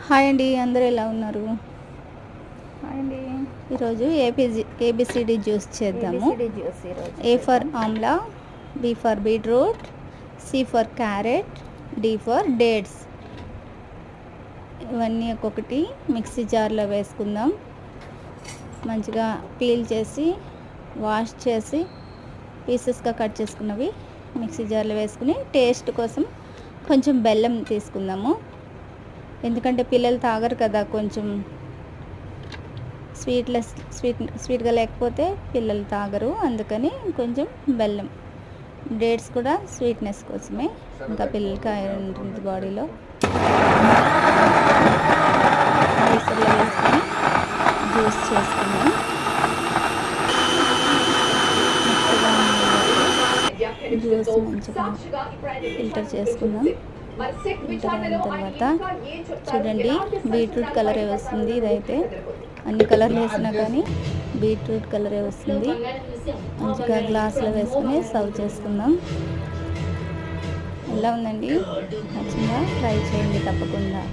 Hi అండి, అందరూ ఎలా ఉన్నారు? హాయ్ అండి. ఈరోజు ఏబిసిడి జ్యూస్ చేద్దాము. A for amla, B for beetroot, C for carrot, D for dates. ఇవన్నీ ఒక్కొక్కటి మిక్సీ జార్లో వేసుకుందాం. మంచిగా పీల్ చేసి వాష్ చేసి పీసెస్గా కట్ చేసుకున్నవి మిక్సీ జార్లో వేసుకుని టేస్ట్ కోసం కొంచెం బెల్లం తీసుకుందాము. ఎందుకంటే పిల్లలు తాగరు కదా, కొంచెం స్వీట్గా లేకపోతే పిల్లలు తాగరు, అందుకని కొంచెం బెల్లం. డేట్స్ కూడా స్వీట్నెస్ కోసమే, ఇంకా పిల్లలకి ఐరన్ ఉంటుంది బాడీలో. మిక్సర్లో వేసుకొని జ్యూస్ చేసుకుందాం. జ్యూస్ మంచిగా ఫిల్టర్ చేసుకుందాం. ఫిల్టర్ అయిన తర్వాత చూడండి, బీట్రూట్ కలరే వస్తుంది. ఇదైతే అన్ని కలర్లు వేసినా కానీ బీట్రూట్ కలరే వస్తుంది. మంచిగా గ్లాసులో వేసుకొని సర్వ్ చేసుకుందాం. ఎలా ఉందండి? నచ్చిందా? ట్రై చేయండి తప్పకుండా.